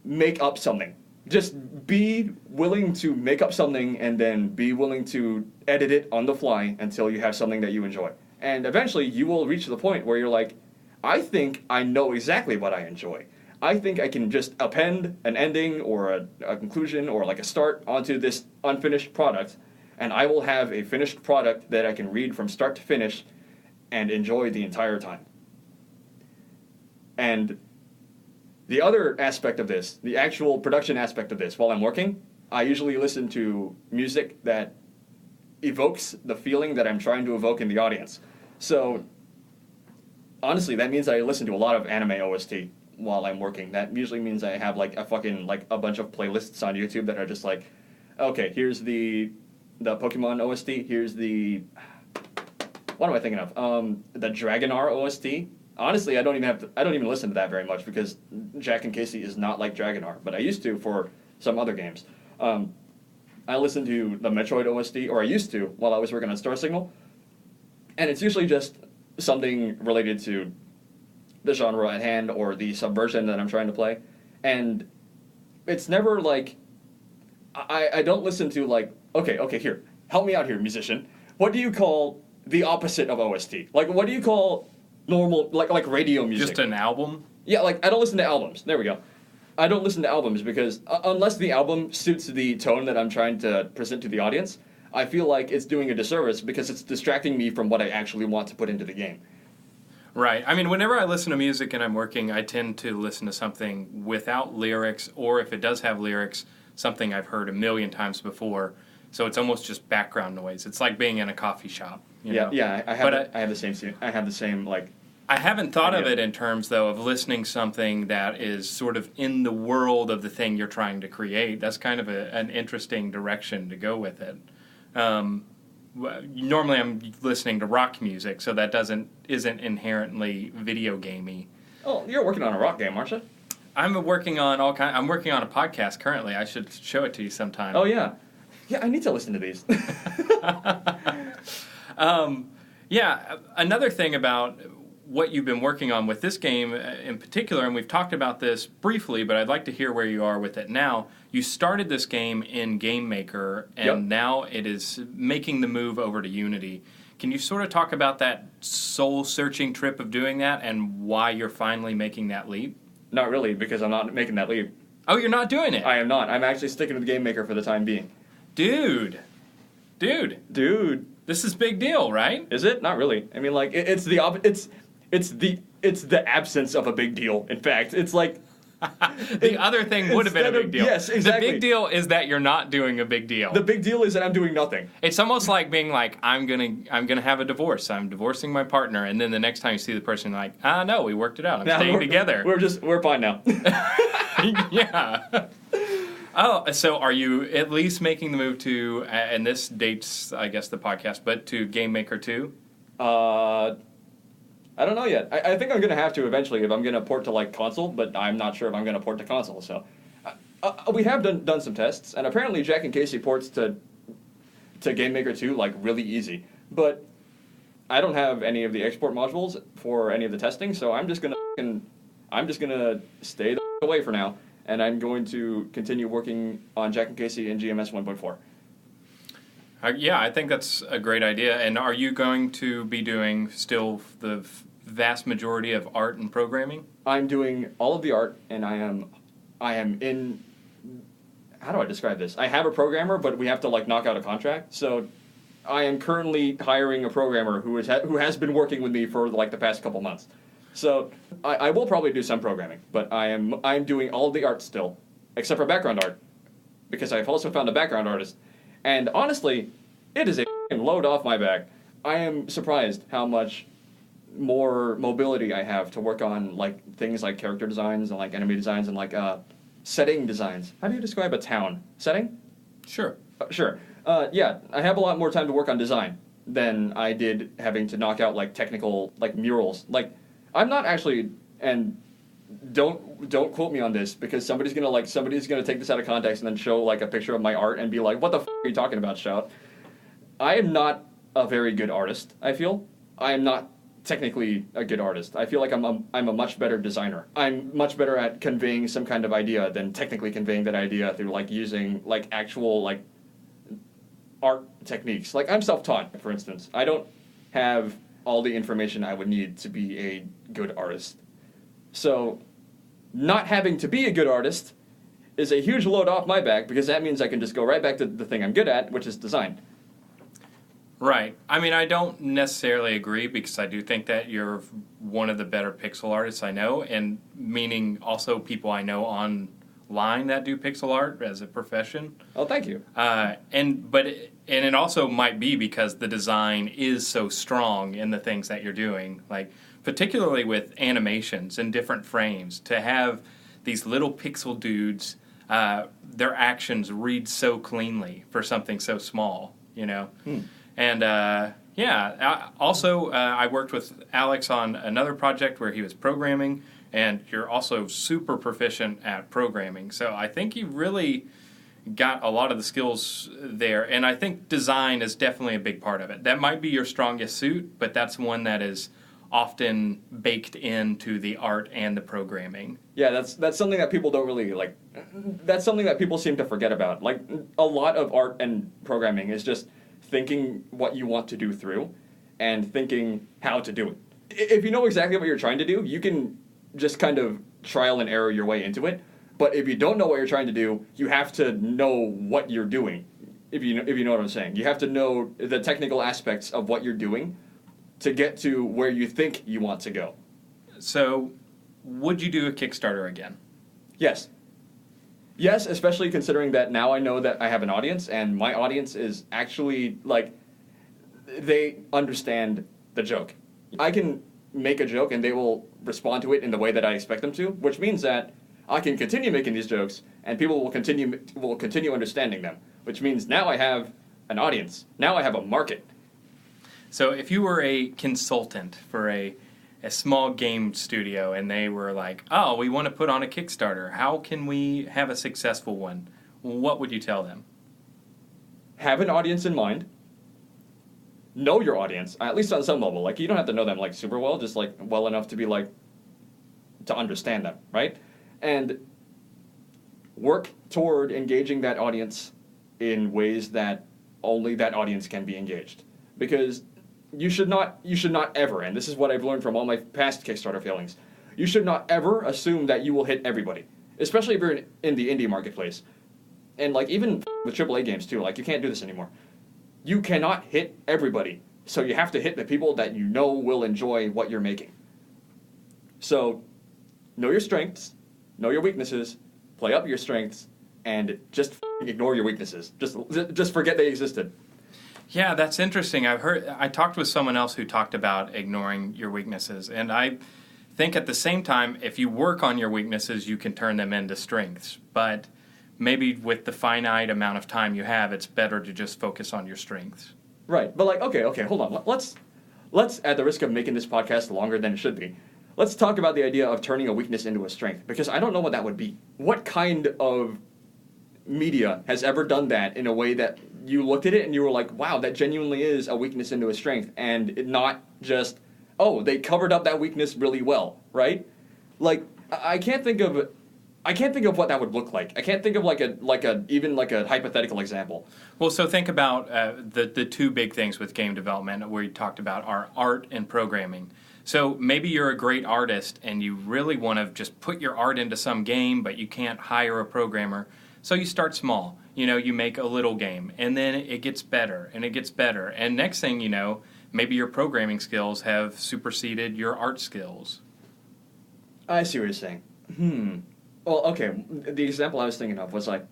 make up something. Just be willing to make up something and then be willing to edit it on the fly until you have something that you enjoy. And eventually you will reach the point where you're like, I think I know exactly what I enjoy. I think I can just append an ending or a conclusion or like a start onto this unfinished product, and I will have a finished product that I can read from start to finish and enjoy the entire time. And the other aspect of this, the actual production aspect of this, while I'm working, I usually listen to music that evokes the feeling that I'm trying to evoke in the audience. So, honestly, that means I listen to a lot of anime OST while I'm working. That usually means I have like a bunch of playlists on YouTube that are just like, okay, here's the Pokemon OST, here's the, what am I thinking of? The Dragonar OST. Honestly, I don't even listen to that very much because Jack and Casie is not like Dragonar, but I used to for some other games. I listen to the Metroid OST, or I used to while I was working on Star Signal, and it's usually just something related to the genre at hand or the subversion that I'm trying to play, and it's never like I don't listen to like okay here, help me out here, musician. What do you call the opposite of OST? Like, what do you call normal, like radio music? Just an album? Yeah, like, I don't listen to albums. There we go. I don't listen to albums because unless the album suits the tone that I'm trying to present to the audience, I feel like it's doing a disservice because it's distracting me from what I actually want to put into the game. Right. I mean, whenever I listen to music and I'm working, I tend to listen to something without lyrics, or if it does have lyrics, something I've heard a million times before. So it's almost just background noise. It's like being in a coffee shop. You know? Yeah. I have the same like. I haven't thought idea. of it in terms, though, of listening something that is sort of in the world of the thing you're trying to create. That's kind of an interesting direction to go with it. Normally, I'm listening to rock music, so that isn't inherently video gamey. Oh, you're working on a rock game, aren't you? I'm working on I'm working on a podcast currently. I should show it to you sometime. Oh yeah. Yeah, I need to listen to these. Yeah, another thing about what you've been working on with this game in particular, and we've talked about this briefly, but I'd like to hear where you are with it now. You started this game in Game Maker, and now it is making the move over to Unity. Can you sort of talk about that soul-searching trip of doing that and why you're finally making that leap? Not really, because I'm not making that leap. Oh, you're not doing it? I am not. I'm actually sticking with Game Maker for the time being. Dude. This is big deal, right? Is it? Not really. I mean, like, it's the absence of a big deal. In fact, it's like the other thing would have been a big deal. Yes, exactly. The big deal is that you're not doing a big deal. The big deal is that I'm doing nothing. It's almost like being like, I'm gonna have a divorce. I'm divorcing my partner, and then the next time you see the person, you're like, no, we worked it out. I'm staying together. We're fine now. Yeah. Oh, so are you at least making the move to, and this dates, I guess, the podcast, but to Game Maker 2? I don't know yet. I think I'm going to have to eventually if I'm going to port to, like, console, but I'm not sure if I'm going to port to console, so. We have done some tests, and apparently Jack and Casie ports to Game Maker 2, like, really easy. But I don't have any of the export modules for any of the testing, so I'm just going to stay the away for now. And I'm going to continue working on Jack and Casie in GMS 1.4. Yeah, I think that's a great idea. And are you going to be doing still the vast majority of art and programming? I'm doing all of the art, and I am in. How do I describe this? I have a programmer, but we have to like knock out a contract. So I am currently hiring a programmer who has been working with me for like the past couple months. So I will probably do some programming, but I'm doing all of the art still, except for background art, because I've also found a background artist. And honestly, it is a load off my back. I am surprised how much more mobility I have to work on like things like character designs and like enemy designs and like setting designs. How do you describe a town? Setting? Sure. Sure. Yeah, I have a lot more time to work on design than I did having to knock out like technical like murals. Like I'm not actually, and don't quote me on this because somebody's gonna take this out of context and then show like a picture of my art and be like, what the are you talking about, Shout? I am not a very good artist, I feel. I am not technically a good artist. I feel like I'm a much better designer. I'm much better at conveying some kind of idea than technically conveying that idea through like using like actual like art techniques. Like I'm self-taught, for instance. I don't have all the information I would need to be a good artist. So not having to be a good artist is a huge load off my back because that means I can just go right back to the thing I'm good at, which is design. Right. I mean, I don't necessarily agree because I do think that you're one of the better pixel artists I know, and meaning also people I know online that do pixel art as a profession. Oh, thank you. And it also might be because the design is so strong in the things that you're doing, like particularly with animations and different frames, to have these little pixel dudes, their actions read so cleanly for something so small, you know? And also I worked with Alex on another project where he was programming, and you're also super proficient at programming. So I think you really got a lot of the skills there, and I think design is definitely a big part of it. That might be your strongest suit, but that's one that is often baked into the art and the programming. Yeah, that's something that people don't really like. That's something that people seem to forget about. Like a lot of art and programming is just thinking what you want to do through and thinking how to do it. If you know exactly what you're trying to do, you can just kind of trial and error your way into it. But if you don't know what you're trying to do, you have to know what you're doing. If you know what I'm saying, you have to know the technical aspects of what you're doing to get to where you think you want to go. So, would you do a Kickstarter again? Yes. Yes, especially considering that now I know that I have an audience, and my audience is actually, like, they understand the joke. I can make a joke and they will respond to it in the way that I expect them to, which means that I can continue making these jokes and people will continue understanding them, which means now I have an audience. Now I have a market. So if you were a consultant for a small game studio and they were like, oh, we want to put on a Kickstarter, how can we have a successful one? What would you tell them? Have an audience in mind. Know your audience, at least on some level. Like, you don't have to know them, like, super well, just, like, well enough to be, like, to understand them, right? And work toward engaging that audience in ways that only that audience can be engaged. Because you should not ever, and this is what I've learned from all my past Kickstarter failings, you should not ever assume that you will hit everybody, especially if you're in the indie marketplace. And, like, even with AAA games, too, like, you can't do this anymore. You cannot hit everybody, so you have to hit the people that you know will enjoy what you're making. So, know your strengths, know your weaknesses, play up your strengths, and just ignore your weaknesses. Just forget they existed. Yeah, that's interesting. I talked with someone else who talked about ignoring your weaknesses, and I think at the same time, if you work on your weaknesses, you can turn them into strengths. But maybe with the finite amount of time you have, it's better to just focus on your strengths. Right, but like, okay, hold on. Let's, at the risk of making this podcast longer than it should be, let's talk about the idea of turning a weakness into a strength, because I don't know what that would be. What kind of media has ever done that in a way that you looked at it and you were like, wow, that genuinely is a weakness into a strength, and it not just, oh, they covered up that weakness really well, right? Like, I can't think of what that would look like. I can't think of even a hypothetical example. Well, so think about the two big things with game development we talked about are art and programming. So maybe you're a great artist and you really want to just put your art into some game, but you can't hire a programmer. So you start small. You know, you make a little game, and then it gets better, and it gets better. And next thing you know, maybe your programming skills have superseded your art skills. I see what you're saying. Well, okay, the example I was thinking of was like,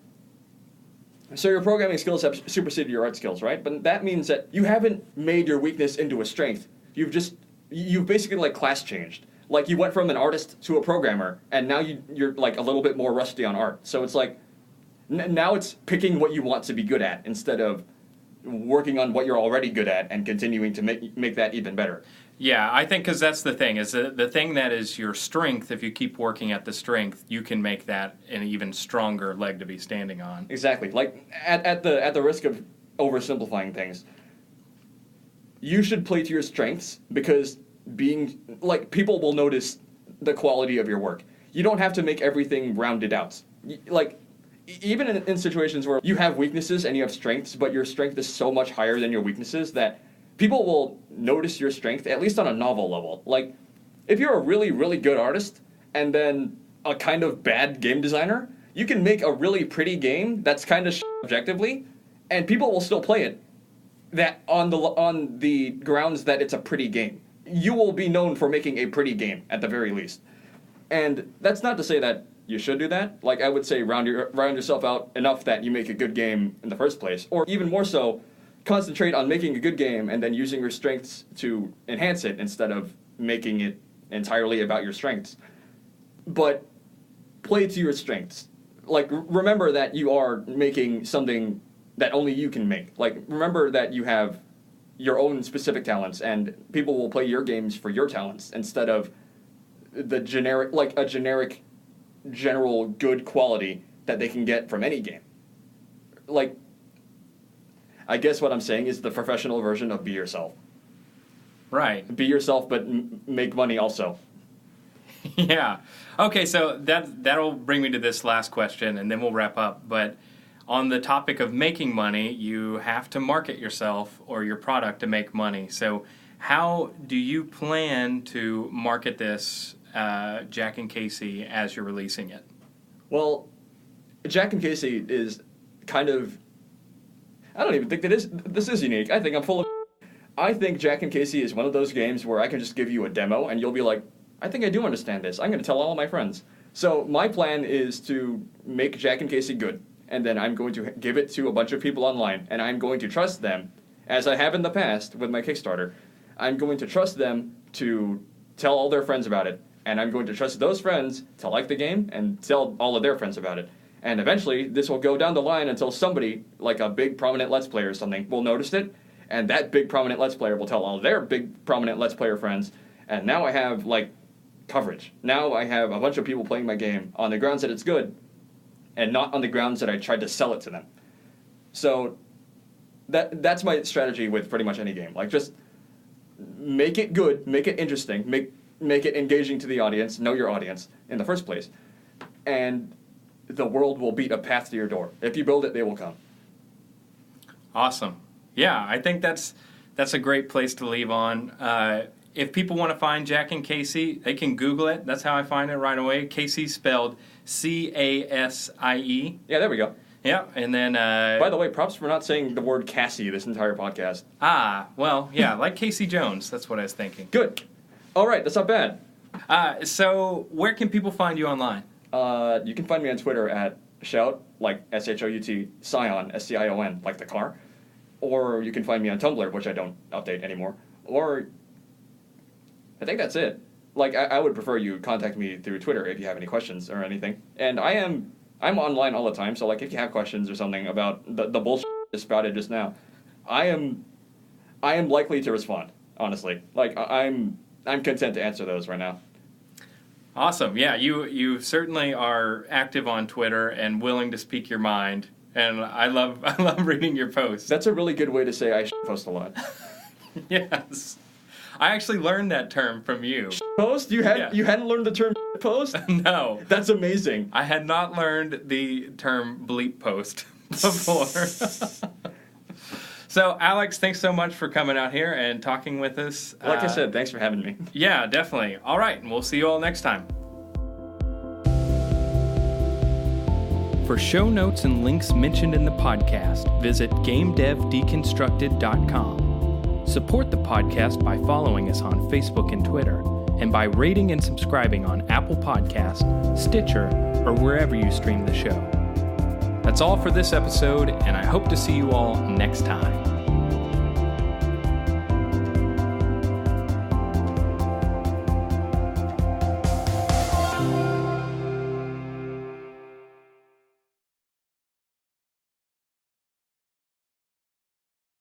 so your programming skills have superseded your art skills, right? But that means that you haven't made your weakness into a strength. You've just you've basically like class changed. Like you went from an artist to a programmer, and now you're like a little bit more rusty on art. So it's like now it's picking what you want to be good at instead of working on what you're already good at and continuing to make that even better. Yeah, I think because that's the thing, is the thing that is your strength, if you keep working at the strength, you can make that an even stronger leg to be standing on. Exactly. Like, at the risk of oversimplifying things, you should play to your strengths because people will notice the quality of your work. You don't have to make everything rounded out. Like, even in situations where you have weaknesses and you have strengths, but your strength is so much higher than your weaknesses that people will notice your strength, at least on a novel level. Like, if you're a really, really good artist and then a kind of bad game designer, you can make a really pretty game that's kind of objectively, and people will still play it that on the grounds that it's a pretty game. You will be known for making a pretty game, at the very least. And that's not to say that you should do that. Like, I would say round yourself out enough that you make a good game in the first place. Or even more so, concentrate on making a good game and then using your strengths to enhance it instead of making it entirely about your strengths. But play to your strengths. Like, remember that you are making something that only you can make. Like, remember that you have your own specific talents and people will play your games for your talents instead of the generic general good quality that they can get from any game. Like, I guess what I'm saying is the professional version of be yourself. Right. Be yourself, but make money also. Yeah. Okay, so that'll bring me to this last question, and then we'll wrap up. But on the topic of making money, you have to market yourself or your product to make money. So how do you plan to market this Jack and Casie as you're releasing it? Well, Jack and Casie is kind of... I don't even think this is unique. I think I'm full of... I think Jack and Casie is one of those games where I can just give you a demo and you'll be like, I think I do understand this. I'm going to tell all of my friends. So my plan is to make Jack and Casie good, and then I'm going to give it to a bunch of people online, and I'm going to trust them, as I have in the past with my Kickstarter. I'm going to trust them to tell all their friends about it, and I'm going to trust those friends to like the game and tell all of their friends about it. And eventually, this will go down the line until somebody, like a big prominent Let's Player or something, will notice it, and that big prominent Let's Player will tell all their big prominent Let's Player friends, and now I have, like, coverage. Now I have a bunch of people playing my game on the grounds that it's good, and not on the grounds that I tried to sell it to them. So that's my strategy with pretty much any game. Like, just make it good, make it interesting, make it engaging to the audience, know your audience in the first place, and the world will beat a path to your door. If you build it, they will come. Awesome. Yeah, I think that's a great place to leave on. If people want to find Jack and Casie, they can Google it. That's how I find it right away. Casie spelled C-A-S-I-E. Yeah, there we go. Yeah, and then... By the way, props for not saying the word Casie this entire podcast. Well, yeah, like Casey Jones. That's what I was thinking. Good. All right, that's not bad. So where can people find you online? You can find me on Twitter at shout, like S-H-O-U-T, Sian, S-C-I-O-N, like the car. Or you can find me on Tumblr, which I don't update anymore. Or... I think that's it. Like, I would prefer you contact me through Twitter if you have any questions or anything. And I'm online all the time, so, like, if you have questions or something about the bullshit I spouted just now, I am likely to respond, honestly. Like, I'm content to answer those right now. Awesome. Yeah, you certainly are active on Twitter and willing to speak your mind, and I love reading your posts. That's a really good way to say I post a lot. Yes. I actually learned that term from you. Post? You hadn't learned the term post? No. That's amazing. I had not learned the term bleep post before. So, Alex, thanks so much for coming out here and talking with us. Like I said, thanks for having me. Yeah, definitely. All right, and we'll see you all next time. For show notes and links mentioned in the podcast, visit GameDevDeconstructed.com. Support the podcast by following us on Facebook and Twitter, and by rating and subscribing on Apple Podcasts, Stitcher, or wherever you stream the show. That's all for this episode, and I hope to see you all next time.